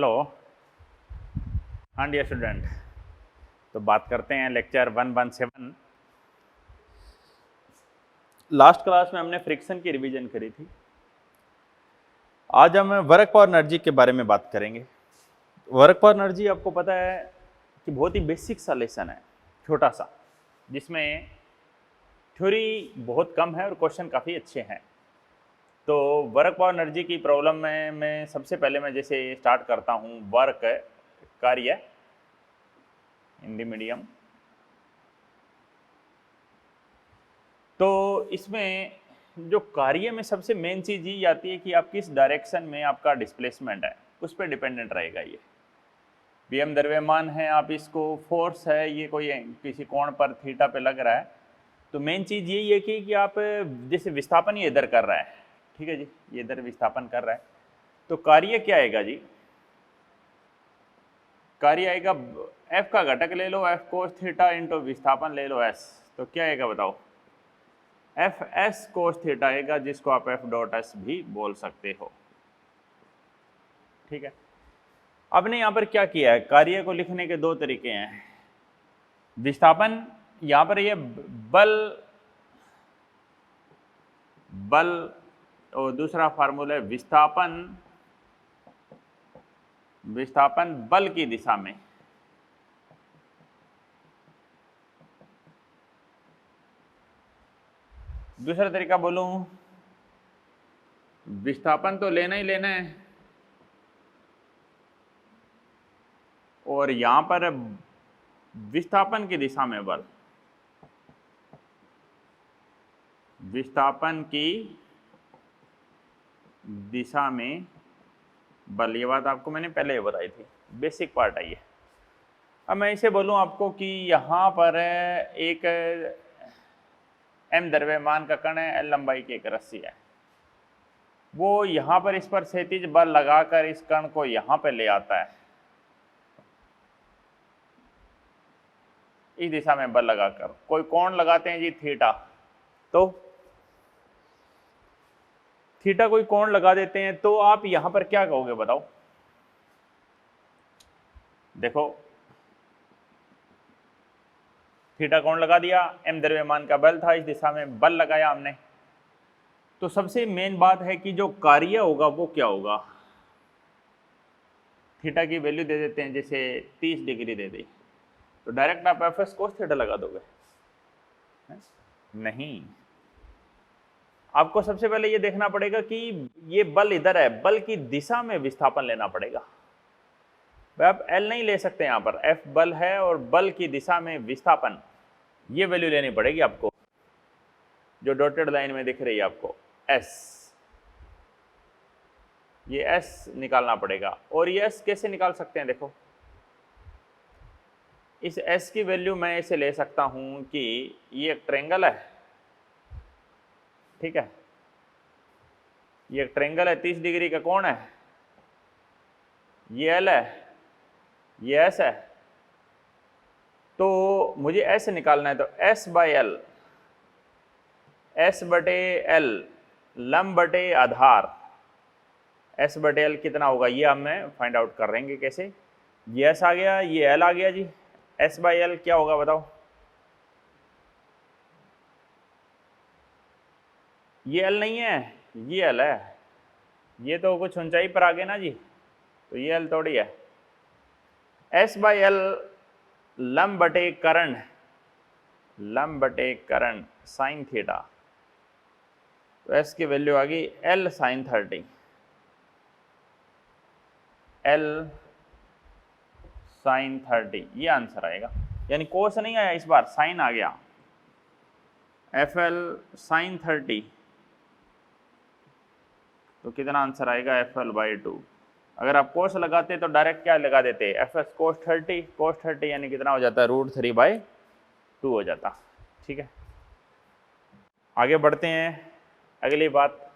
Hello. हाँ dear student, तो बात करते हैं लेक्चर 117। लास्ट क्लास में हमने फ्रिक्शन की रिवीजन करी थी। आज हम वर्क पावर एनर्जी के बारे में बात करेंगे। वर्क पावर एनर्जी आपको पता है कि बहुत ही बेसिक सा लेसन है, छोटा सा, जिसमें थ्योरी बहुत कम है और क्वेश्चन काफ़ी अच्छे हैं। तो वर्क पावर एनर्जी की प्रॉब्लम में मैं सबसे पहले जैसे स्टार्ट करता हूँ वर्क कार्य हिंदी मीडियम। तो इसमें जो कार्य में सबसे मेन चीज़ ये आती है कि आप किस डायरेक्शन में आपका डिस्प्लेसमेंट है, उस पर डिपेंडेंट रहेगा। ये पीएम द्रव्यमान है, आप इसको फोर्स है, ये कोई किसी कोण पर थीटा पे लग रहा है, तो मेन चीज़ यही है कि आप जैसे विस्थापन ये इधर कर रहा है, ठीक है जी, ये इधर विस्थापन कर रहा है, तो कार्य क्या आएगा जी? कार्य आएगा एफ का घटक ले लो, एफ कोस थीटा इंटू विस्थापन ले लो एस, तो क्या आएगा बताओ? एफ एस कोस थीटा आएगा, जिसको आप एफ डॉट एस भी बोल सकते हो। ठीक है, आपने यहां पर क्या किया है, कार्य को लिखने के दो तरीके हैं। विस्थापन, यहां पर ये बल बल और दूसरा फार्मूला है विस्थापन, विस्थापन बल की दिशा में। दूसरा तरीका बोलूं, विस्थापन तो लेना ही लेना है और यहां पर विस्थापन की दिशा में बल, विस्थापन की दिशा में बल। ये बात आपको मैंने पहले ही बताई थी, बेसिक पार्ट है ये। अब मैं इसे बोलूं आपको कि यहाँ पर एक एम द्रव्यमान का कण है, एल लंबाई की एक रस्सी है, वो यहाँ पर इस पर क्षैतिज बल लगाकर इस कण को यहाँ पे ले आता है, इस दिशा में बल लगाकर। कोई कोण लगाते हैं जी थीटा, तो थीटा कोई कोण लगा देते हैं, तो आप यहां पर क्या कहोगे बताओ? देखो, थीटा कोण लगा दिया, एम द्रव्यमान का बल था, इस दिशा में बल लगाया हमने, तो सबसे मेन बात है कि जो कार्य होगा वो क्या होगा? थीटा की वैल्यू दे देते हैं, जैसे 30 डिग्री दे दी, तो डायरेक्ट आप एफ एस कोस थीटा लगा दोगे? नहीं, आपको सबसे पहले ये देखना पड़ेगा कि ये बल इधर है, बल की दिशा में विस्थापन लेना पड़ेगा। आप एल नहीं ले सकते, यहां पर एफ बल है और बल की दिशा में विस्थापन, ये वैल्यू लेनी पड़ेगी आपको, जो डॉटेड लाइन में दिख रही है आपको, एस, ये एस निकालना पड़ेगा। और ये एस कैसे निकाल सकते हैं? देखो, इस एस की वैल्यू मैं इसे ले सकता हूं कि ये एक ट्रायंगल है, ठीक है, ये एक ट्रायंगल है, 30 डिग्री का कोण है, ये एल है, ये एस है, तो मुझे एस निकालना है, तो एस बाई एल, एस बटे एल लंब बटे आधार, एस बटे एल कितना होगा ये हमें फाइंड आउट कर लेंगे। कैसे? ये एस आ गया, ये एल आ गया जी, एस बाई एल क्या होगा बताओ? ये एल नहीं है, ये एल है, ये तो कुछ ऊंचाई पर आ गए ना जी, तो ये एल थोड़ी है। एस बाई एल लंब बटे करण, लंब बटे करण साइन थीटा, तो एस की वैल्यू आ गई एल साइन 30, एल साइन 30, ये आंसर आएगा। यानी कोस नहीं आया इस बार, साइन आ गया, एफ एल साइन 30, तो कितना आंसर आएगा? F L by 2। अगर आप कोस लगाते तो डायरेक्ट क्या लगा देते? एफ एस कोस 30, कोस 30 यानी कितना हो जाता है? √3/2 हो जाता। ठीक है, आगे बढ़ते हैं, अगली बात।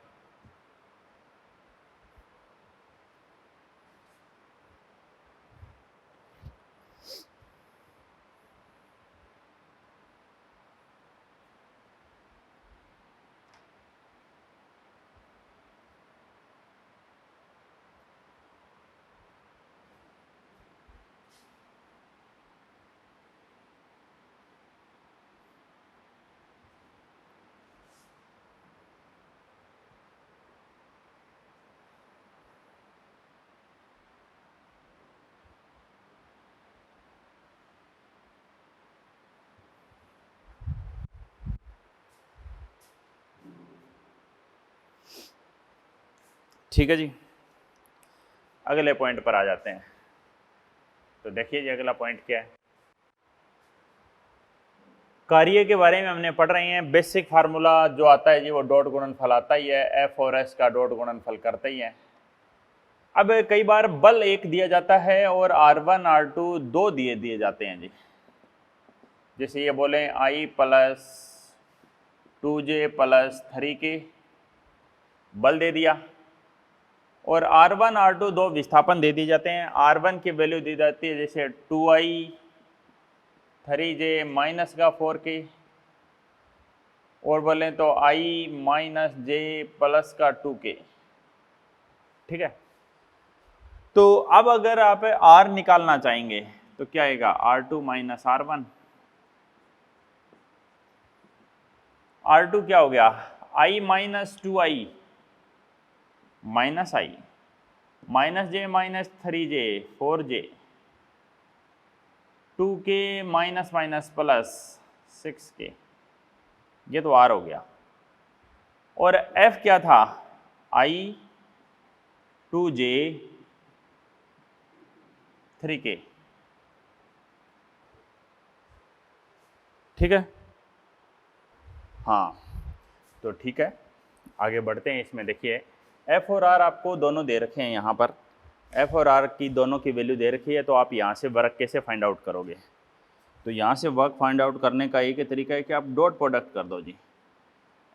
ठीक है जी, अगले पॉइंट पर आ जाते हैं। तो देखिए जी अगला पॉइंट क्या है। कार्य के बारे में हमने पढ़ रहे हैं। बेसिक फार्मूला जो आता है जी वो डॉट गुणनफल आता ही है, एफ और एस का डॉट गुणनफल करते ही है। अब कई बार बल एक दिया जाता है और R1 R2 दो दिए जाते हैं जी। जैसे ये बोले I plus 2J plus 3K बल दे दिया, और R1 R2 दो विस्थापन दे दिए जाते हैं। R1 की वैल्यू दी जाती है जैसे 2I 3J माइनस का 4K, और बोलें तो I माइनस J प्लस का 2K। ठीक है, तो अब अगर आप R निकालना चाहेंगे तो क्या आएगा, R2 माइनस R1। R2 क्या हो गया, I minus 2I minus I minus J minus 3J 4J 2K minus minus plus 6K, ये तो R हो गया। और F क्या था, I 2J 3K। ठीक है, हाँ तो ठीक है, आगे बढ़ते हैं। इसमें देखिए F और R आपको दोनों दे रखे हैं यहाँ पर। F और R की दोनों की वैल्यू दे रखी है, तो आप यहाँ से वर्क कैसे फाइंड आउट करोगे। तो यहाँ से वर्क फाइंड आउट करने का एक ही तरीका है कि आप डॉट प्रोडक्ट कर दो जी,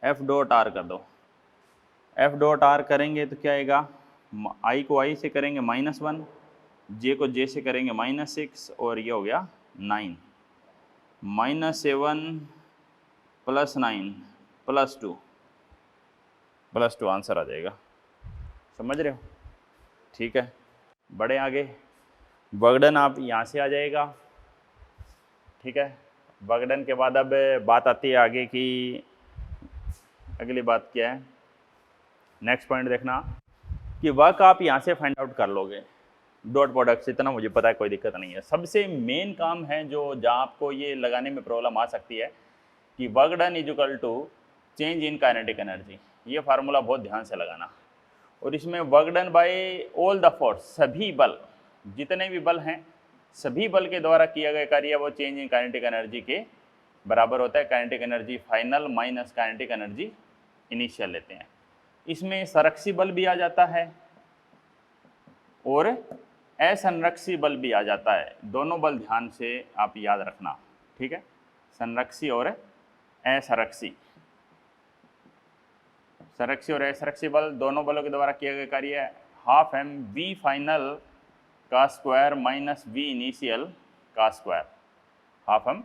F डॉट R कर दो। F डॉट R करेंगे तो क्या आएगा, I को I से करेंगे -1, J को J से करेंगे -6, और ये हो गया 9, -7 प्लस 9 प्लस 2 आंसर आ जाएगा। समझ रहे हो, ठीक है। बड़े आगे वर्कडन आप यहाँ से आ जाएगा। ठीक है, वर्कडन के बाद अब बात आती है आगे की, अगली बात क्या है, नेक्स्ट पॉइंट देखना कि वर्क आप यहाँ से फाइंड आउट कर लोगे डॉट प्रोडक्ट से, इतना मुझे पता है, कोई दिक्कत नहीं है। सबसे मेन काम है जो जहाँ आपको ये लगाने में प्रॉब्लम आ सकती है कि work done is equal to change in kinetic energy. ये फार्मूला बहुत ध्यान से लगाना, और इसमें work done by all the force, सभी बल, जितने भी बल हैं सभी बल के द्वारा किया गया कार्य वो चेंज इन काइनेटिक एनर्जी के बराबर होता है। Kinetic energy final minus kinetic energy initial लेते हैं। इसमें संरक्षी बल भी आ जाता है और असंरक्षी बल भी आ जाता है। दोनों बल ध्यान से आप याद रखना, ठीक है, संरक्षी और असंरक्षी। संरक्षी और असंरक्षी बल दोनों बलों के द्वारा किया गया कार्य है हाफ एम वी फाइनल का स्क्वायर माइनस वी इनिशियल का स्क्वायर, हाफ एम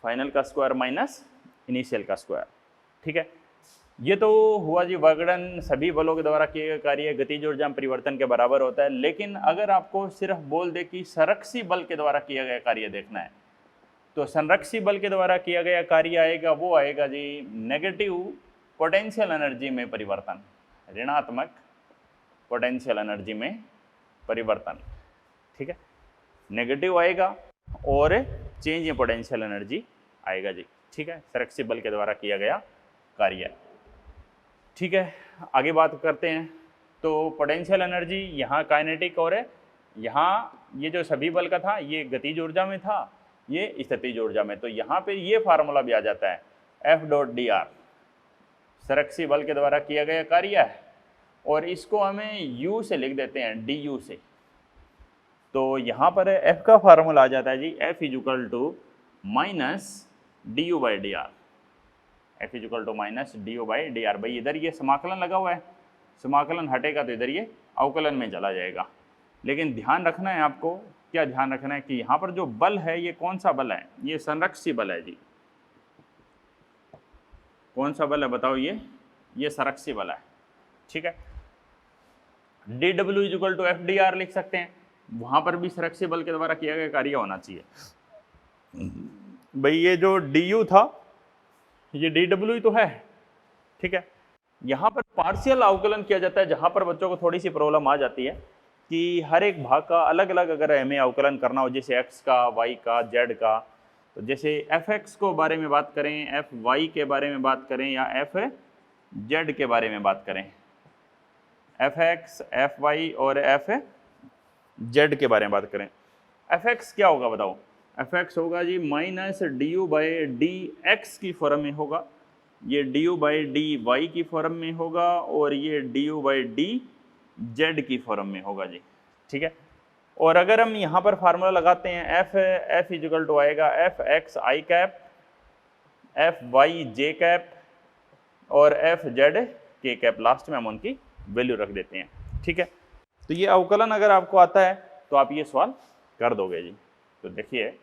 फाइनल का स्क्वायर माइनस इनिशियल का स्क्वायर। ठीक है, ये तो हुआ जी वर्क डन सभी बलों के द्वारा किए गए कार्य गतिज ऊर्जा में परिवर्तन के बराबर होता है। लेकिन अगर आपको सिर्फ बोल दे कि संरक्षी बल के द्वारा किया गया कार्य देखना है, तो संरक्षी बल के द्वारा किया गया कार्य आएगा, वो आएगा जी नेगेटिव पोटेंशियल एनर्जी में परिवर्तन, ऋणात्मक पोटेंशियल एनर्जी में परिवर्तन। ठीक है, नेगेटिव आएगा और चेंज इन पोटेंशियल एनर्जी आएगा जी। ठीक है, संरक्षी बल के द्वारा किया गया कार्य। ठीक है, आगे बात करते हैं। तो पोटेंशियल एनर्जी यहाँ काइनेटिक और यहाँ ये जो सभी बल का था ये गतिज ऊर्जा में था, ये स्थितिज ऊर्जा में। तो यहाँ पे ये फार्मूला भी आ जाता है F डॉट डी आर, संरक्षी बल के द्वारा किया गया कार्य है, और इसको हमें U से लिख देते हैं, DU से। तो यहाँ पर F का फार्मूला आ जाता है जी F is equal to minus DU by D R, F is equal to minus DU by D R. भाई इधर ये समाकलन लगा हुआ है, समाकलन हटेगा तो इधर ये अवकलन में चला जाएगा। लेकिन ध्यान रखना है आपको, क्या ध्यान रखना है कि यहाँ पर जो बल है ये कौन सा बल है, ये संरक्षी बल है जी। कौन सा बल है बताओ, ये संरक्षी बल है। ठीक है, DW is equal to FDR लिख सकते हैं, वहाँ पर भी संरक्षी बल के द्वारा किया गया कार्य होना चाहिए। भाई ये जो DU था ये DW ही तो है। ठीक है, यहाँ पर पार्शियल अवकलन किया जाता है, जहाँ पर बच्चों को थोड़ी सी प्रॉब्लम आ जाती है कि हर एक भाग का अलग अलग अगर हमें अवकलन करना हो, जैसे x का, y का, z का। तो जैसे fx को बारे में बात करें, fy के बारे में बात करें, या fz के बारे में बात करें, एफ एक्स, एफ वाई और एफ जेड के बारे में बात करें, एफ एक्स क्या होगा बताओ? एफ एक्स होगा G minus D U by D X की फॉर्म में होगा, ये D U by D Y की फॉर्म में होगा, और ये D U by D Z की फॉर्म में होगा जी। ठीक है, और अगर हम यहाँ पर फार्मूला लगाते हैं एफ इजिकल टू आएगा एफ एक्स आई कैप, एफ वाई जे कैप और एफ जेड के कैप, लास्ट में हम उनकी वैल्यू रख देते हैं। ठीक है, तो ये अवकलन अगर आपको आता है तो आप ये सवाल कर दोगे जी। तो देखिए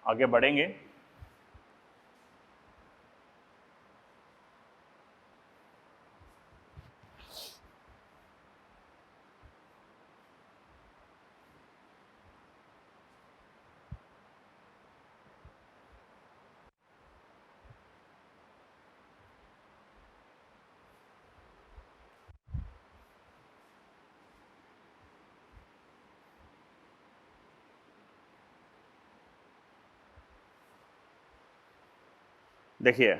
आगे बढ़ेंगे। देखिए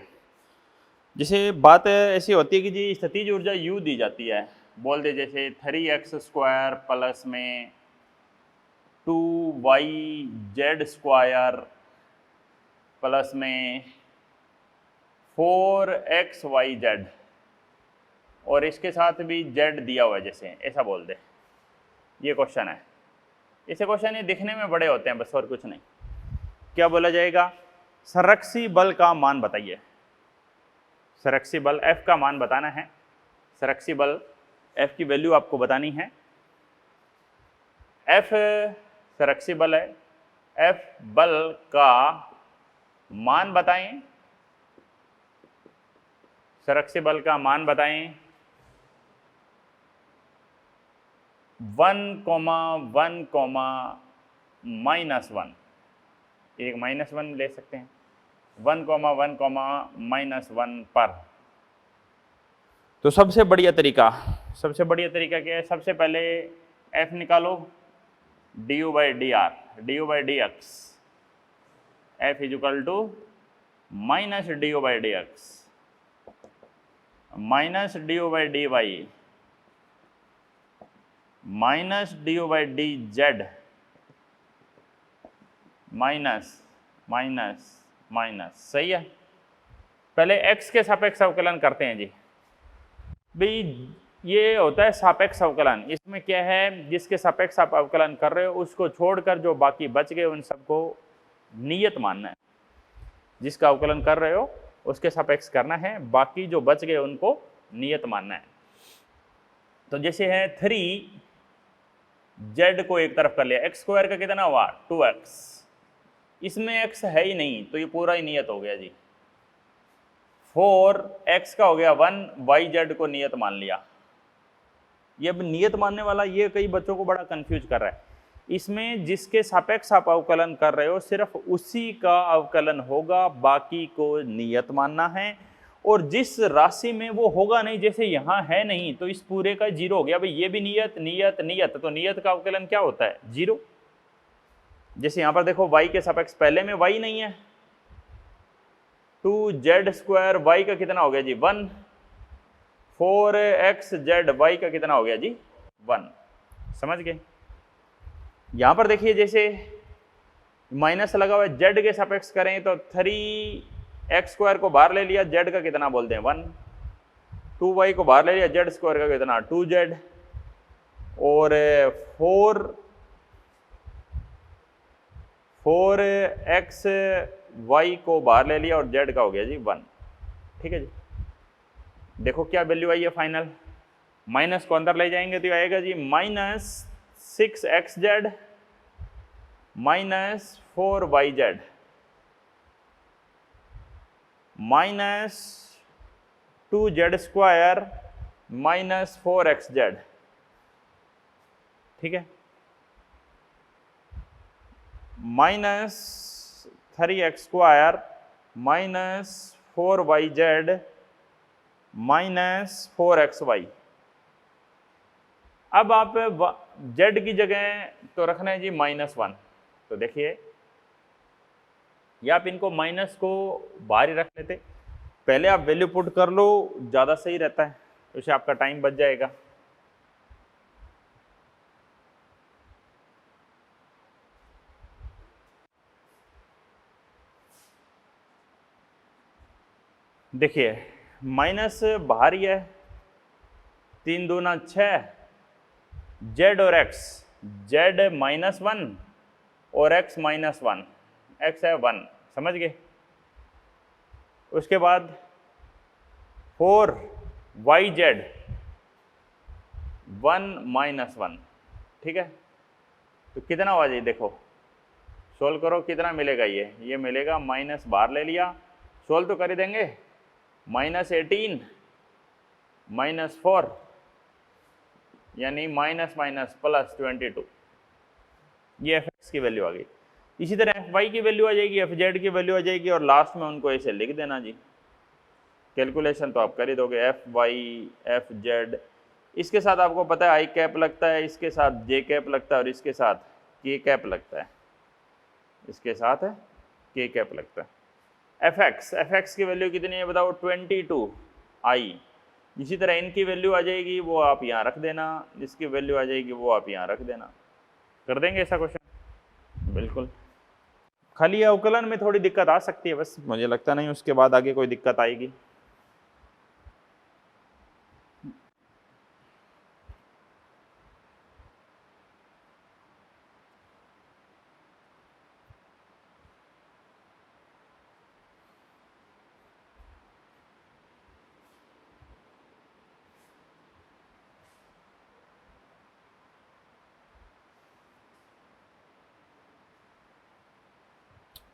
जैसे बात ऐसी होती है कि जी स्थितिज ऊर्जा U दी जाती है, बोल दे जैसे 3x² प्लस में 2yz² प्लस में 4xyz, और इसके साथ भी z दिया हुआ है, जैसे ऐसा बोल दे। ये क्वेश्चन है, ऐसे क्वेश्चन ये दिखने में बड़े होते हैं बस, और कुछ नहीं। क्या बोला जाएगा? संरक्षी बल का मान बताइए। संरक्षी बल F का मान बताना है, संरक्षी बल F की वैल्यू आपको बतानी है। F संरक्षी बल है, F बल का मान बताएं, संरक्षी बल का मान बताएं। 1,1,-1, एक -1 ले सकते हैं, 1,1,-1 पर। तो सबसे बढ़िया तरीका क्या है? सबसे पहले F निकालो, D U by D R, D U by D X, F is equal to minus D U by D X minus D U by D Y minus D U by D Z minus minus minus. सही है, पहले x के सापेक्ष अवकलन करते हैं जी। भाई ये होता है सापेक्ष अवकलन, इसमें क्या है, जिसके सापेक्ष आप अवकलन कर रहे हो उसको छोड़कर जो बाकी बच गए उन सबको नियत मानना है। जिसका अवकलन कर रहे हो उसके सापेक्ष करना है, बाकी जो बच गए उनको नियत मानना है। तो जैसे है 3z को एक तरफ कर लिया, x² का कितना हुआ 2x, इसमें x है ही नहीं तो ये पूरा ही नियत हो गया जी। 4x का हो गया 1, yz को नियत मान लिया। ये अब नियत मानने वाला ये कई बच्चों को बड़ा कंफ्यूज कर रहा है। इसमें जिसके सापेक्ष आप अवकलन कर रहे हो सिर्फ उसी का अवकलन होगा, बाकी को नियत मानना है। और जिस राशि में वो होगा नहीं, जैसे यहाँ है नहीं तो इस पूरे का 0 हो गया। भाई ये भी नियत नियत नियत, तो नियत का अवकलन क्या होता है 0। जैसे यहाँ पर देखो y के सापेक्ष पहले में y नहीं है, 2z² y का कितना हो गया जी 1, 4xz y का कितना हो गया जी 1। समझ गए? यहाँ पर देखिए जैसे माइनस लगा हुआ है, z के सापेक्ष करें तो 3x² को बाहर ले लिया, z का कितना बोलते हैं 1, 2y को बाहर ले लिया, z² का कितना 2z, और 4xy को बाहर ले लिया और z का हो गया जी 1। ठीक है जी, देखो क्या वैल्यू आई है फाइनल। माइनस को अंदर ले जाएंगे तो आएगा जी -6xz minus 4yz minus 2z² minus 4xz। ठीक है, minus 3x² minus 4yz minus 4xy। अब आप z की जगह तो रखना है जी -1। तो देखिए या आप इनको माइनस को बाहर ही रख लेते, पहले आप वैल्यू पुट कर लो, ज़्यादा सही रहता है, उससे आपका टाइम बच जाएगा। देखिए माइनस बाहर ही है, 3 दूना 6, z और x, z -1 और x -1, x है 1, समझ गए। उसके बाद 4yz 1 -1, ठीक है। तो कितना हुआ जी, देखो सोल्व करो कितना मिलेगा, ये मिलेगा, माइनस बाहर ले लिया, सोल्व तो कर ही देंगे, -18 -4 यानी माइनस माइनस प्लस 22, ये fx की वैल्यू आ गई। इसी तरह fy की वैल्यू आ जाएगी, fz की वैल्यू आ जाएगी, और लास्ट में उनको ऐसे लिख देना जी। कैलकुलेशन तो आप कर ही दोगे, fy fz, इसके साथ आपको पता है आई कैप लगता है, इसके साथ जे कैप लगता है, और इसके साथ के कैप लगता है, इसके साथ के कैप लगता है। fx की वैल्यू कितनी है बताओ, 22 आई। इसी तरह इनकी वैल्यू आ जाएगी, वो आप यहाँ रख देना, इसकी वैल्यू आ जाएगी, वो आप यहाँ रख देना। कर देंगे ऐसा क्वेश्चन? बिल्कुल। खाली अवकलन में थोड़ी दिक्कत आ सकती है बस, मुझे लगता नहीं उसके बाद आगे कोई दिक्कत आएगी।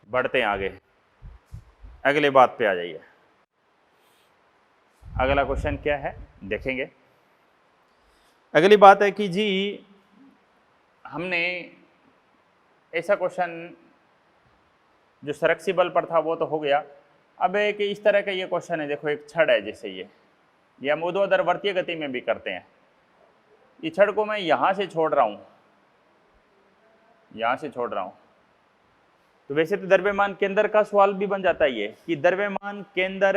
बढ़ते हैं आगे, अगले बात पे आ जाइए। अगला क्वेश्चन क्या है देखेंगे। अगली बात है कि जी हमने ऐसा क्वेश्चन जो सरक्सिबल पर था वो तो हो गया, अब एक इस तरह का ये क्वेश्चन है, देखो एक छड़ है, जैसे ये हम ऊर्ध्वाधर वर्तीय गति में भी करते हैं। इस छड़ को मैं यहाँ से छोड़ रहा हूँ, यहाँ से छोड़ रहा हूँ, तो वैसे तो द्रव्यमान केंद्र का सवाल भी बन जाता है ये कि द्रव्यमान केंद्र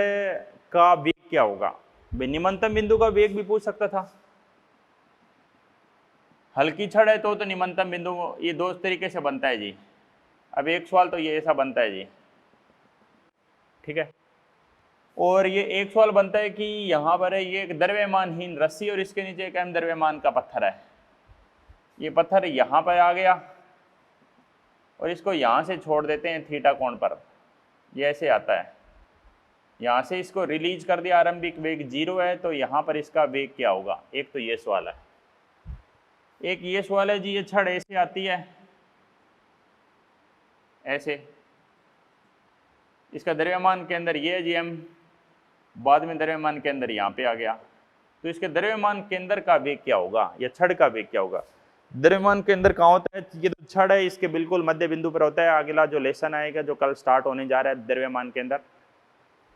का वेग क्या होगा। निमंतम बिंदु का वेग भी पूछ सकता था। हल्की छड़ है तो निमंतम बिंदु ये दो तरीके से बनता है जी। अब एक सवाल तो ये ऐसा बनता है जी, ठीक है। और ये एक सवाल बनता है कि यहाँ पर है ये एक द्रव्यमानहीन रस्सी और इसके नीचे एक अहम द्रव्यमान का पत्थर है। ये पत्थर यहाँ पर आ गया और इसको यहाँ से छोड़ देते हैं थीटा कोण पर, ये ऐसे आता है। यहाँ से इसको रिलीज कर दिया, आरंभिक वेग 0 है, तो यहाँ पर इसका वेग क्या होगा। एक तो ये सवाल है, एक ये सवाल है जी, ये छड़ ऐसे आती है, ऐसे, इसका द्रव्यमान के अंदर ये जी, हम बाद में द्रव्यमान के अंदर यहाँ पे आ गया, तो इसके द्रव्यमान केंद्र का वेग क्या होगा या छड़ का वेग क्या होगा। द्रव्यमान केंद्र कहाँ होता है, ये तो छड़ है, इसके बिल्कुल मध्य बिंदु पर होता है। अगला जो लेसन आएगा जो कल स्टार्ट होने जा रहा है द्रव्यमान केंद्र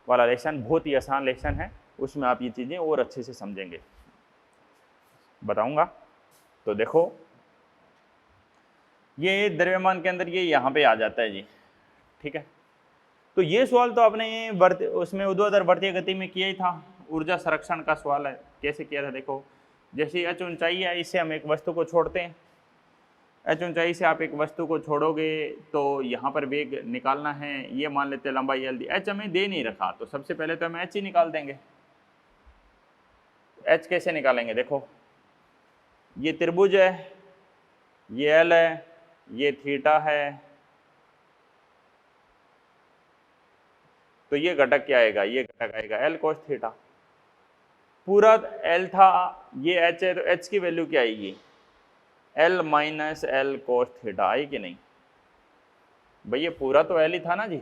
वाला लेसन, बहुत ही आसान लेसन है, उसमें आप ये चीजें और अच्छे से समझेंगे, बताऊंगा। तो देखो ये द्रव्यमान के अंदर ये यहाँ पे आ जाता है जी, ठीक है। तो ये सवाल तो आपने उसमें ऊर्ध्वाधर वर्तीय गति में किया ही था, ऊर्जा संरक्षण का सवाल है। कैसे किया था देखो, जैसे h ऊंचाई है, इससे हम एक वस्तु को छोड़ते हैं, h ऊंचाई से आप एक वस्तु को छोड़ोगे तो यहाँ पर वेग निकालना है, ये मान लेते हैं लंबाई l दी, h हमें दे नहीं रखा, तो सबसे पहले तो हम h ही निकाल देंगे। h कैसे निकालेंगे, देखो ये त्रिभुज है, ये l है, ये थीटा है, तो ये घटक क्या आएगा, ये घटक आएगा l cos थीटा। पूरा l था, ये h है, तो h की वैल्यू क्या आएगी, l minus l cos theta, आई कि नहीं भाई, ये पूरा तो l ही था ना जी,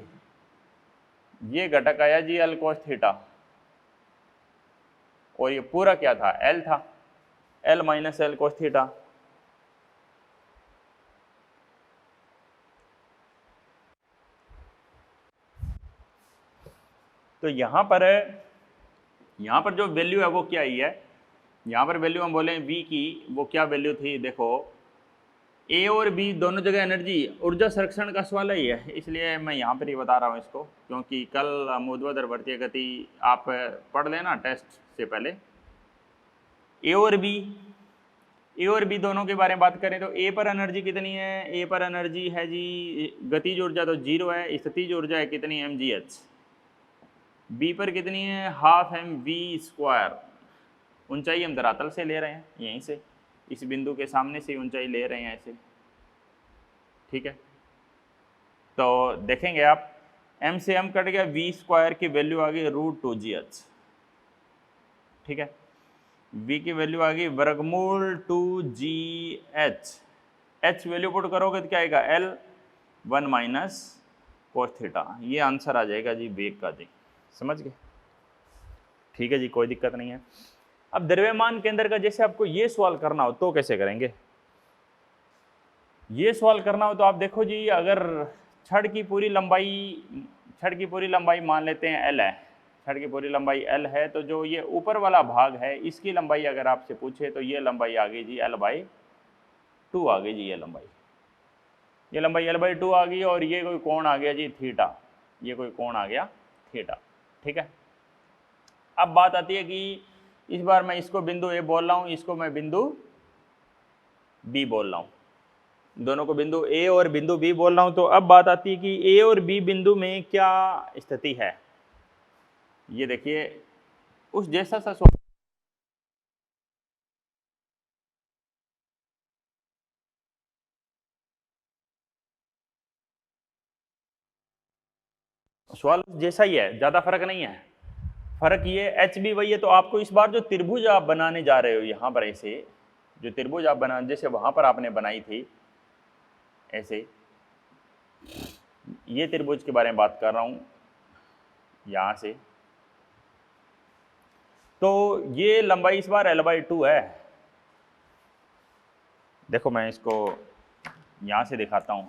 ये घटक आया जी l cos थीटा, और ये पूरा क्या था, l था, l minus l cos theta. तो यहाँ पर जो वैल्यू है वो क्या ही है, यहाँ पर वैल्यू हम बोले V की, वो क्या वैल्यू थी, देखो A और B दोनों जगह एनर्जी, ऊर्जा संरक्षण का सवाल ही है, इसलिए मैं यहाँ पर ही बता रहा हूँ इसको, क्योंकि कल ऊर्ध्वाधर वृत्तीय गति आप पढ़ लेना टेस्ट से पहले। A और B दोनों के बारे में बात करें तो A पर एनर्जी कितनी है, A पर एनर्जी है जी, गतिज ऊर्जा तो 0 है, स्थितिज ऊर्जा है कितनी, mgh। B पर कितनी है, हाफ mv²। ऊंचाई हम धरातल से ले रहे हैं, यहीं से इस बिंदु के सामने से ऊंचाई ले रहे हैं ऐसे, ठीक है। तो देखेंगे आप m से m कट गया, v² की वैल्यू आ गई √2gh, ठीक है। v की वैल्यू आ गई वर्गमूल 2gh, h वैल्यू पुट करोगे तो क्या आएगा, L1 माइनस cos थीटा। ये आंसर आ जाएगा जी वेग का जी, समझ गए, ठीक है जी, कोई दिक्कत नहीं है। अब द्रव्यमान केंद्र का जैसे आपको ये सवाल करना हो तो कैसे करेंगे, ये सवाल करना हो तो आप देखो जी, अगर छड़ की पूरी लंबाई मान लेते हैं L है, छड़ की पूरी लंबाई L है, तो जो ये ऊपर वाला भाग है इसकी लंबाई अगर आपसे पूछे तो ये लंबाई आ गई जी L/2 आ गई जी, ये लंबाई L/2 आ गई, और ये कोई कोण आ गया जी थीटा, ये कोई कोण आ गया थीटा, ठीक है। अब बात आती है कि इस बार मैं इसको बिंदु A बोल रहा हूँ, इसको मैं बिंदु B बोल रहा हूँ, दोनों को बिंदु A और बिंदु B बोल रहा हूँ। तो अब बात आती है कि A और B बिंदु में क्या स्थिति है, ये देखिए उस जैसा सा सवाल जैसा ही है, ज्यादा फर्क नहीं है। फर्क ये एच भी वही है। तो आपको इस बार जो त्रिभुज आप बनाने जा रहे हो यहाँ पर, ऐसे जो त्रिभुज आप बना, जैसे वहां पर आपने बनाई थी ऐसे, ये त्रिभुज के बारे में बात कर रहा हूं यहां से, तो ये लंबाई इस बार L/2 है। देखो मैं इसको यहां से दिखाता हूं,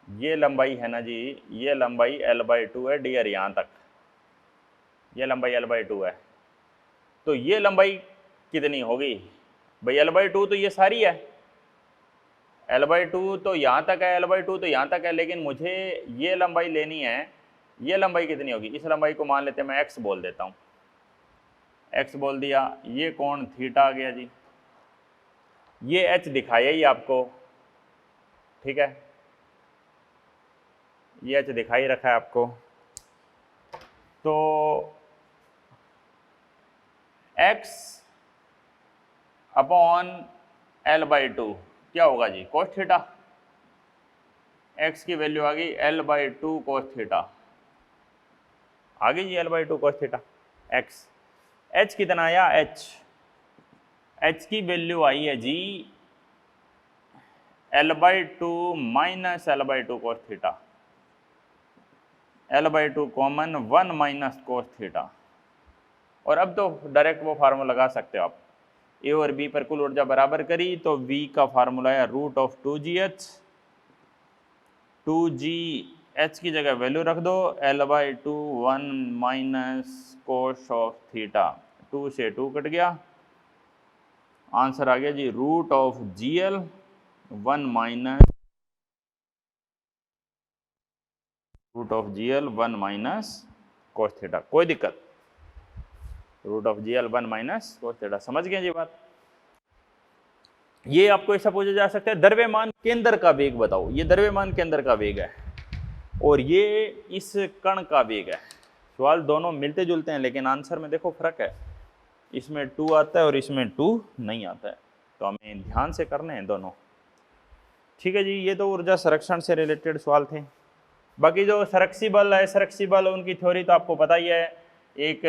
ये लंबाई है ना जी, ये लंबाई L/2 है डियर, यहां तक ये लंबाई L/2 है। तो ये लंबाई कितनी होगी भाई, L/2 तो ये सारी है, L/2 तो यहाँ तक है, L/2 तो यहाँ तक है, लेकिन मुझे ये लंबाई लेनी है, ये लंबाई कितनी होगी, इस लंबाई को मान लेते हैं मैं x बोल देता हूँ, x बोल दिया, ये कोण थीटा आ गया जी, ये h दिखाया ही आपको, ठीक है, ये h दिखाई रखा है आपको। तो x अपॉन L/2 क्या होगा जी, cos थीटा, x की वैल्यू आ गई L/2 cos थीटा, आ गई जी L/2 cos theta x। h कितना आया, h की वैल्यू आई है जी L/2 minus L/2 cos theta, L/2 common 1 minus cos theta. और अब तो डायरेक्ट वो फार्मूला लगा सकते हो आप, A और B पर कुल ऊर्जा बराबर करी तो V का फार्मूला है √2gh, 2gh की जगह वैल्यू रख दो L/2 1 minus cos of theta, 2 से 2 कट गया, आंसर आ गया जी √GL 1 minus √GL 1 minus cos theta, कोई दिक्कत, √GL 1 माइनस cos थीटा, समझ गए जी बात। ये आपको ऐसा पूछा जा सकता है, द्रव्यमान केंद्र का वेग बताओ, ये द्रव्यमान केंद्र का वेग है और ये इस कण का वेग है। सवाल दोनों मिलते जुलते हैं लेकिन आंसर में देखो फर्क है, इसमें 2 आता है और इसमें 2 नहीं आता है, तो हमें ध्यान से करने हैं दोनों, ठीक है जी। ये तो ऊर्जा संरक्षण से रिलेटेड सवाल थे। बाकी जो संरक्षी बल उनकी थ्योरी तो आपको पता ही है, एक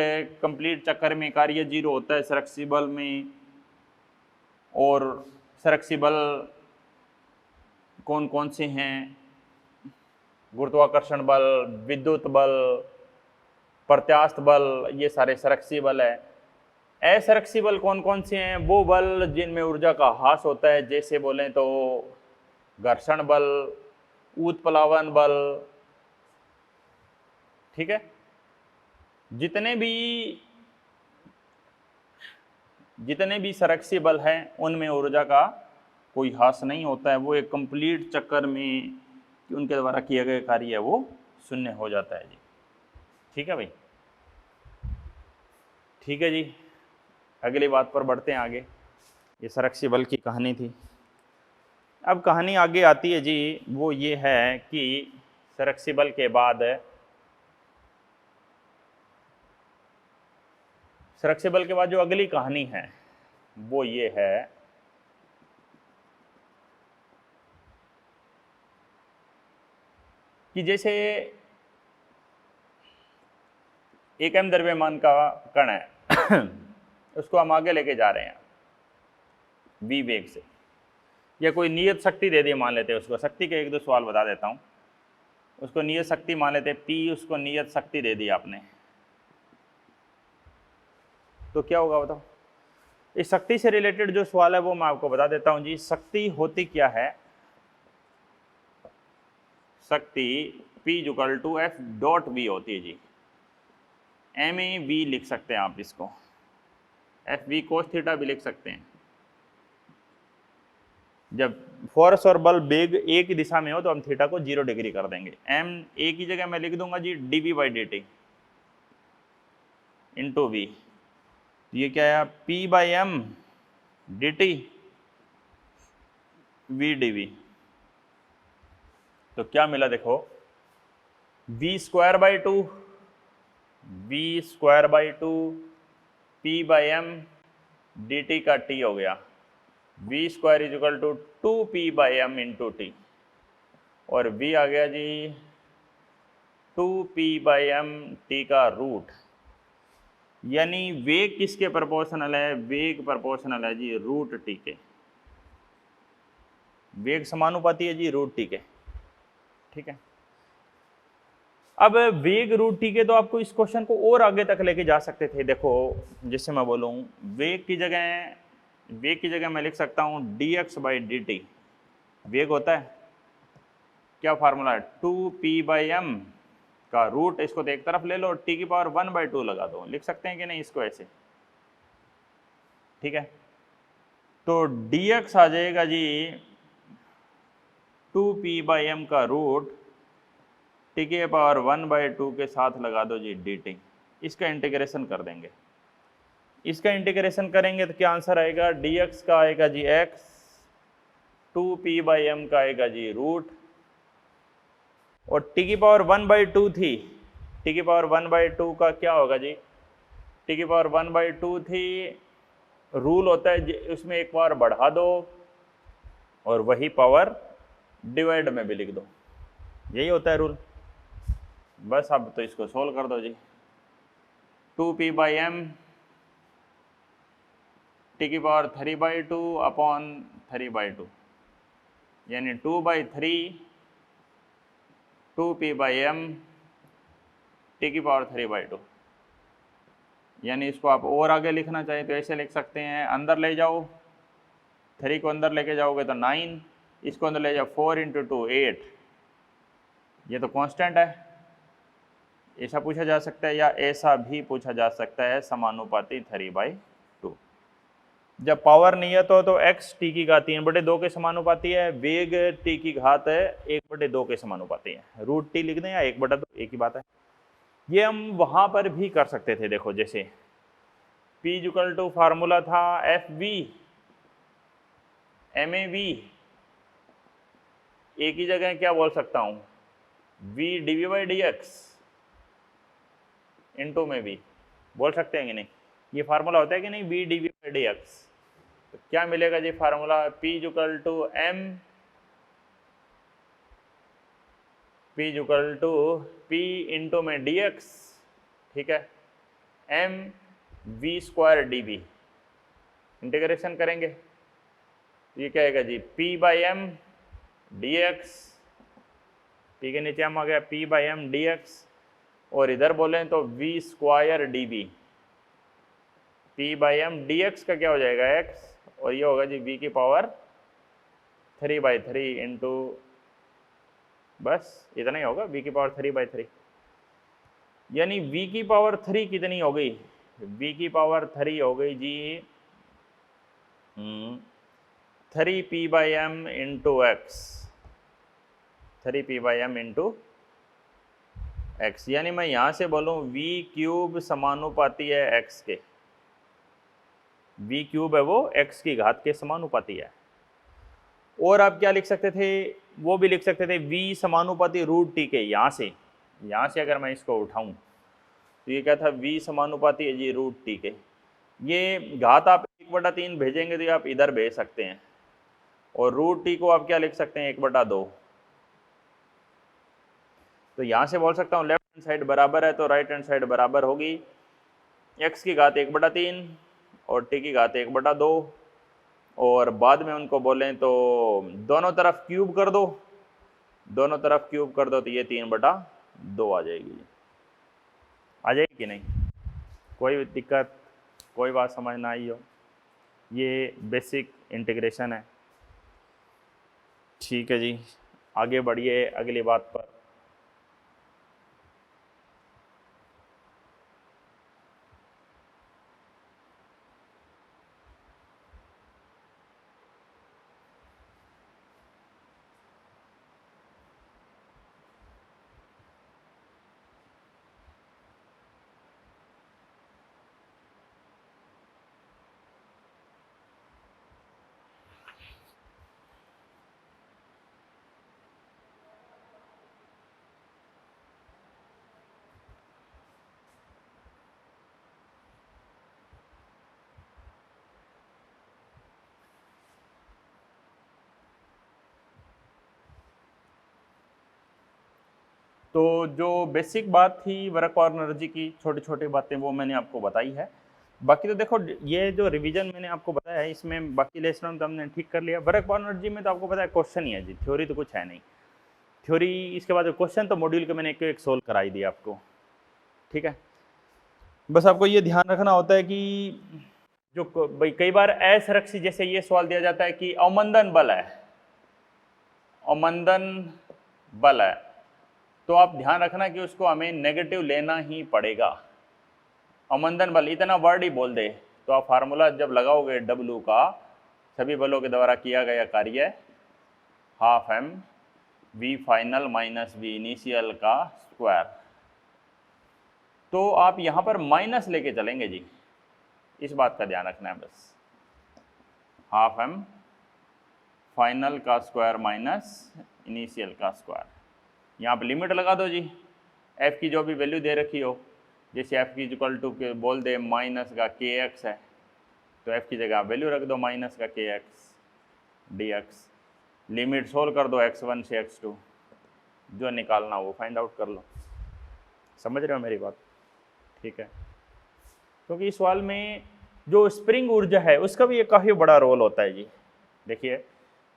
कंप्लीट चक्कर में कार्य 0 होता है संरक्षी बल में, और संरक्षी बल कौन कौन से हैं, गुरुत्वाकर्षण बल, विद्युत बल, प्रत्यास्थ बल, ये सारे संरक्षी बल है। असंरक्षी बल कौन कौन से हैं, वो बल जिनमें ऊर्जा का ह्रास होता है, जैसे बोलें तो घर्षण बल, उत्प्लावन बल, ठीक है, जितने भी संरक्षी बल हैं उनमें ऊर्जा का कोई ह्रास नहीं होता है, वो एक कंप्लीट चक्कर में कि उनके द्वारा किया गया कार्य है वो शून्य हो जाता है जी। ठीक है भाई, ठीक है जी, अगली बात पर बढ़ते हैं आगे। ये संरक्षी बल की कहानी थी। अब कहानी आगे आती है जी, वो ये है कि संरक्षी बल के बाद संरक्षी बल के बाद जो अगली कहानी है वो ये है कि जैसे एक m द्रव्यमान का कण है उसको हम आगे लेके जा रहे हैं v वेग से, या कोई नियत शक्ति दे दी मान लेते हैं उसको। शक्ति के एक दो सवाल बता देता हूँ। उसको नियत शक्ति मान लेते हैं P, उसको नियत शक्ति दे दी आपने, तो क्या होगा बताओ। इस शक्ति से रिलेटेड जो सवाल है वो मैं आपको बता देता हूँ जी। शक्ति होती क्या है, शक्ति P=F.V होती है जी। MAV लिख सकते हैं आप इसको, FV cos थीटा भी लिख सकते हैं। जब फोर्स और बल वेग एक ही दिशा में हो तो हम थीटा को 0 डिग्री कर देंगे। M A की जगह मैं लिख दूंगा जी dV/dt इंटू V। ये क्या है, P/m dt V dV। तो क्या मिला देखो, V²/2 P/m dt का T हो गया। V² = 2P/m इंटू टी, और V आ गया जी 2P/m t का रूट। यानी वेग किसके प्रोपोर्शनल है, वेग प्रोपोर्शनल है जी रूट टी के। वेग समानुपाती है जी रूट टी के। ठीक है, अब वेग रूट टी के तो आपको इस क्वेश्चन को और आगे तक लेके जा सकते थे। देखो जिससे मैं बोलूँ वेग की जगह मैं लिख सकता हूँ dx/dt। वेग होता है क्या, फार्मूला है 2P/m का रूट, इसको तो एक तरफ ले लो, t⁻1/2 लगा दो। लिख सकते हैं कि नहीं इसको ऐसे। ठीक है, तो dx आ जाएगा जी 2P/m का रूट t⁻1/2 के साथ लगा दो जी dt। इसका इंटीग्रेशन कर देंगे। इसका इंटीग्रेशन करेंगे तो क्या आंसर आएगा, dx का आएगा जी x, 2P/m का आएगा जी रूट, और t⁻1/2 थी, t⁻1/2 का क्या होगा जी, t⁻1/2 थी, रूल होता है उसमें एक पावर बढ़ा दो और वही पावर डिवाइड में भी लिख दो, यही होता है रूल। बस अब तो इसको सोल्व कर दो जी। 2P/m t⁻3/2 अपॉन 3/2 यानी 2/3 2P/m t⁻3/2। यानी इसको आप और आगे लिखना चाहिए तो ऐसे लिख सकते हैं, अंदर ले जाओ, 3 को अंदर लेके जाओगे तो 9, इसको अंदर ले जाओ 4 × 2 8। ये तो कांस्टेंट है, ऐसा पूछा जा सकता है या ऐसा भी पूछा जा सकता है, समानुपाती 3/2। जब पावर नियत हो तो x t की घात 3/2 के समानुपाती है, वेग t की घात 1/2 के समानुपाती है। रूट t लिख दें या 1/2, एक ही बात है। ये हम वहां पर भी कर सकते थे। देखो जैसे P फार्मूला था FV MAV, एक ही जगह क्या बोल सकता हूं, V dV/dx इंटू में V बोल सकते हैं कि नहीं, ये फार्मूला होता है कि नहीं, V dV/dx। तो क्या मिलेगा जी फार्मूला, P इंटू में dx, ठीक है, m v² dv। इंटीग्रेशन करेंगे ये क्या आएगा जी P/m dx, P के नीचे हम आ गया P/m dx, और इधर बोलें तो v² dv। P/m dx का क्या हो जाएगा x, और ये होगा जी v की पावर 3/3 इंटू, बस इतना ही होगा, v की पावर 3/3। यानी v की पावर 3 कितनी हो गई, v की पावर 3 हो गई जी 3p/m into x, 3p/m into x. यानी मैं यहाँ से बोलूँ v क्यूब समानुपाती है x के, v क्यूब है वो x की घात के समानुपाती है। और आप क्या लिख सकते थे, वो भी लिख सकते थे v समानुपाती रूट टी के। यहाँ से अगर मैं इसको उठाऊं तो ये क्या था, v समानुपाती है जी रूट टी के। ये घात आप 1/3 भेजेंगे तो आप इधर भेज सकते हैं, और रूट टी को आप क्या लिख सकते हैं 1/2। तो यहाँ से बोल सकता हूँ लेफ्ट हैंड साइड बराबर है तो राइट हैंड साइड बराबर होगी x की घात 1/3 और t की घात 1/2, और बाद में उनको बोलें तो दोनों तरफ क्यूब कर दो, दोनों तरफ क्यूब कर दो तो ये 3/2 आ जाएगी। आ जाएगी कि नहीं, कोई दिक्कत, कोई बात समझ ना आई हो, ये बेसिक इंटीग्रेशन है। ठीक है जी, आगे बढ़िए अगली बात पर। तो जो बेसिक बात थी वर्क और एनर्जी की, छोटी छोटी बातें वो मैंने आपको बताई है। बाकी तो देखो ये जो रिवीजन मैंने आपको बताया है इसमें बाकी लेसन तो हमने ठीक कर लिया। वर्क और एनर्जी में तो आपको पता है क्वेश्चन ही है जी, थ्योरी तो कुछ है नहीं। थ्योरी इसके बाद क्वेश्चन तो मॉड्यूल के मैंने एक सोल्व कराई दिया आपको। ठीक है, बस आपको ये ध्यान रखना होता है कि जो भाई कई बार असुरक्षी जैसे ये सवाल दिया जाता है कि अवमंदन बल है, अवमंदन बल है, तो आप ध्यान रखना कि उसको हमें नेगेटिव लेना ही पड़ेगा। अवमंदन बल इतना वर्ड ही बोल दे तो आप फार्मूला जब लगाओगे W का, सभी बलों के द्वारा किया गया कार्य ½ m v final minus v initial का स्क्वायर, तो आप यहाँ पर माइनस लेके चलेंगे जी, इस बात का ध्यान रखना है बस। ½ m फाइनल का स्क्वायर माइनस इनिशियल का स्क्वायर, यहाँ पर लिमिट लगा दो जी, f की जो भी वैल्यू दे रखी हो, जैसे f की इक्वल टू के बोल दे माइनस का kx है तो f की जगह वैल्यू रख दो माइनस का kx dx, लिमिट सोल्व कर दो x1 से x2, जो निकालना वो फाइंड आउट कर लो। समझ रहे हो मेरी बात? ठीक है, क्योंकि इस सवाल में जो स्प्रिंग ऊर्जा है उसका भी एक काफ़ी बड़ा रोल होता है जी। देखिए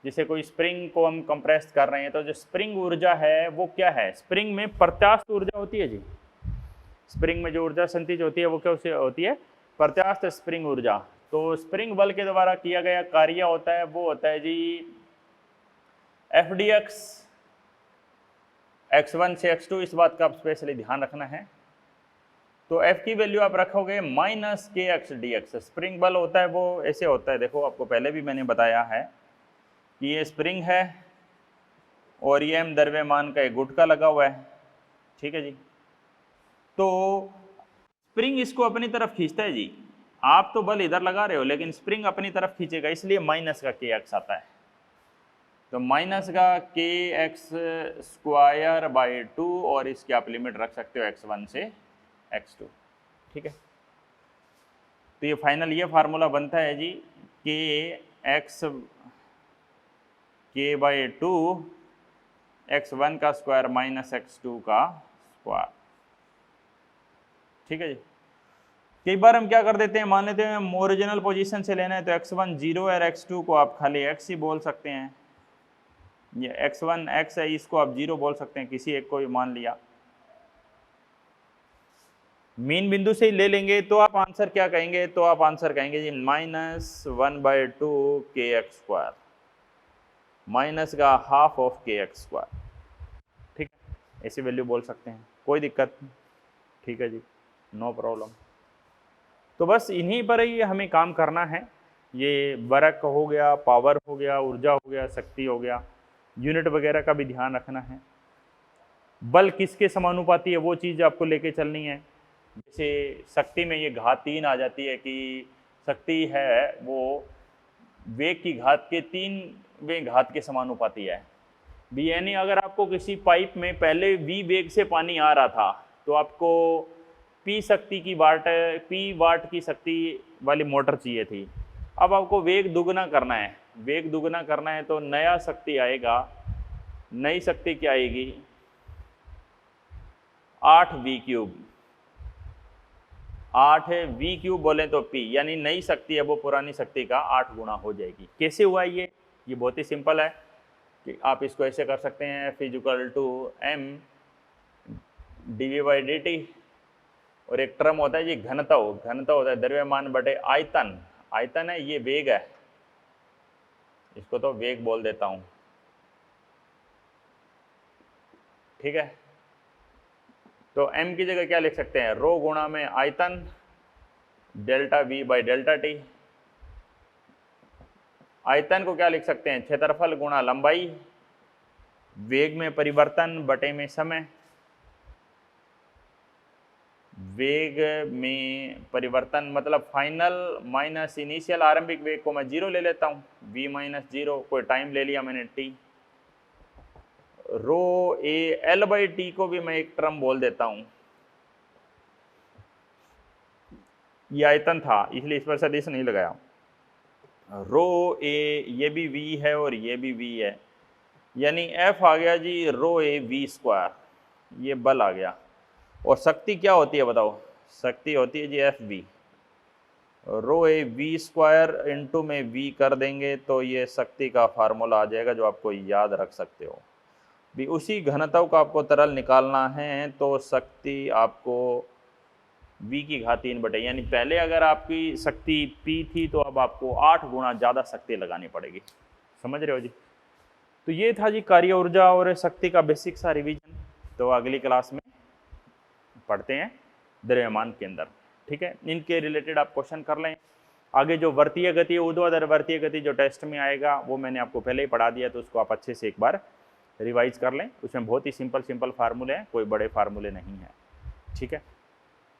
जैसे कोई स्प्रिंग को हम कंप्रेस कर रहे हैं तो जो स्प्रिंग ऊर्जा है वो क्या है, स्प्रिंग में प्रत्यास्थ ऊर्जा होती है जी। स्प्रिंग में जो ऊर्जा संचित होती है वो क्या होती है, प्रत्यास्थ स्प्रिंग ऊर्जा। तो स्प्रिंग बल के द्वारा किया गया कार्य होता है वो होता है जी Fdx x1 से x2, इस बात का आप स्पेशली ध्यान रखना है। तो F की वैल्यू आप रखोगे माइनस kx dx। स्प्रिंग बल होता है वो ऐसे होता है, देखो आपको पहले भी मैंने बताया है कि ये स्प्रिंग है और ये m द्रव्यमान का एक गुटका लगा हुआ है। ठीक है जी, तो स्प्रिंग इसको अपनी तरफ खींचता है जी, आप तो बल इधर लगा रहे हो लेकिन स्प्रिंग अपनी तरफ खींचेगा, इसलिए माइनस का kx आता है। तो माइनस का kx स्क्वायर बाई 2 और इसकी आप लिमिट रख सकते हो x1 से x2। ठीक है, तो ये फाइनल ये फार्मूला बनता है जी k/2 x1 का स्क्वायर माइनस x2 का स्क्वायर। ठीक है जी, कई बार हम क्या कर देते हैं, मान लेते हैं हम ओरिजिनल पोजीशन से लेना है तो x1 0 और x2 को आप खाली x ही बोल सकते हैं, ये x1 x है इसको आप 0 बोल सकते हैं, किसी एक को भी मान लिया। मीन बिंदु से ही ले लेंगे तो आप आंसर क्या कहेंगे, तो आप आंसर कहेंगे जी -1/2 kx स्क्वायर, माइनस का ½ ऑफ kx स्क्वायर। ठीक है, ऐसी वैल्यू बोल सकते हैं, कोई दिक्कत नहीं। ठीक है जी, नो प्रॉब्लम। तो बस इन्हीं पर ही हमें काम करना है। ये वर्क हो गया, पावर हो गया, ऊर्जा हो गया, शक्ति हो गया, यूनिट वगैरह का भी ध्यान रखना है। बल किसके समानुपाती है वो चीज़ आपको लेके चलनी है। जैसे शक्ति में ये घात 3 आ जाती है कि शक्ति है वो वेग की घात के 3वें घात के समानुपाती है भी। यानी अगर आपको किसी पाइप में पहले v वेग से पानी आ रहा था तो आपको p शक्ति की वाट की शक्ति वाली मोटर चाहिए थी। अब आपको वेग दुगना करना है, वेग दुगना करना है तो नया शक्ति आएगा, नई शक्ति क्या आएगी 8v³। 8v³ बोलें तो p, यानी नई शक्ति है वो पुरानी शक्ति का 8 गुना हो जाएगी। कैसे हुआ ये बहुत ही सिंपल है कि आप इसको ऐसे कर सकते हैं, F = m dv/dt, और एक टर्म होता है जी घनत्व होता है द्रव्यमान बटे आयतन। आयतन है, ये वेग है, इसको तो वेग बोल देता हूं, ठीक है। तो m की जगह क्या लिख सकते हैं, रो गुणा में आयतन डेल्टा v/ΔT। आयतन को क्या लिख सकते हैं, क्षेत्रफल गुणा लंबाई, वेग में परिवर्तन बटे में समय। वेग में परिवर्तन मतलब फाइनल माइनस इनिशियल आरंभिक वेग को मैं 0 ले लेता हूँ, v-0, कोई टाइम ले लिया मैंने t। रो ए L/T को भी मैं एक टर्म बोल देता हूँ, ये आयतन था इसलिए इस पर सदिश नहीं लगाया। रो ए ये भी v है और ये भी v है, यानी F आ गया जी रो ए v², ये बल आ गया। और शक्ति क्या होती है बताओ, शक्ति होती है जी Fv। रो ए v² इंटू में v कर देंगे तो ये शक्ति का फार्मूला आ जाएगा जो आपको याद रख सकते हो भी। उसी घनत्व का आपको तरल निकालना है तो शक्ति आपको v की घात 3 बटे, यानी पहले अगर आपकी शक्ति p थी तो अब आपको 8 गुना ज़्यादा शक्ति लगानी पड़ेगी। समझ रहे हो जी। तो ये था जी कार्य ऊर्जा और शक्ति का बेसिक सा रिवीजन। तो अगली क्लास में पढ़ते हैं द्रव्यमान के अंदर, ठीक है। इनके रिलेटेड आप क्वेश्चन कर लें। आगे जो वर्तीय गति, ऊर्ध्वाधर वर्तीय गति जो टेस्ट में आएगा वो मैंने आपको पहले ही पढ़ा दिया, तो उसको आप अच्छे से एक बार रिवाइज कर लें। उसमें बहुत ही सिंपल फार्मूले हैं, कोई बड़े फार्मूले नहीं हैं, ठीक है।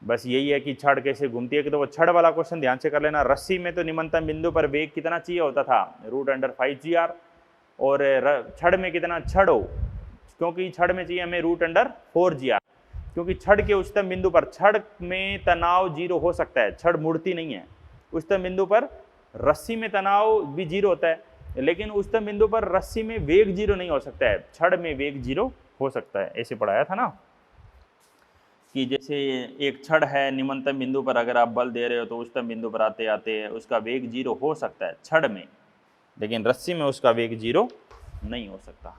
बस यही है कि छड़ कैसे घूमती है, कि तो वो छड़ वाला क्वेश्चन ध्यान से कर लेना। रस्सी में तो निम्नतम बिंदु पर वेग कितना चाहिए होता था, √5gr, और छड़ में कितना, छड़ हो, क्योंकि छड़ में चाहिए हमें √4gr, क्योंकि छड़ के उच्चतम बिंदु पर, छड़ में तनाव 0 हो सकता है, छड़ मुड़ती नहीं है उच्चतम बिंदु पर। रस्सी में तनाव भी 0 होता है, लेकिन उच्चतम बिंदु पर रस्सी में वेग 0 नहीं हो सकता है, छड़ में वेग 0 हो सकता है। ऐसे पढ़ाया था ना कि जैसे एक छड़ है, निम्नतम बिंदु पर अगर आप बल दे रहे हो तो उच्चतम बिंदु पर आते आते उसका वेग 0 हो सकता है छड़ में, लेकिन रस्सी में उसका वेग 0 नहीं हो सकता,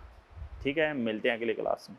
ठीक है। मिलते हैं अगली क्लास में।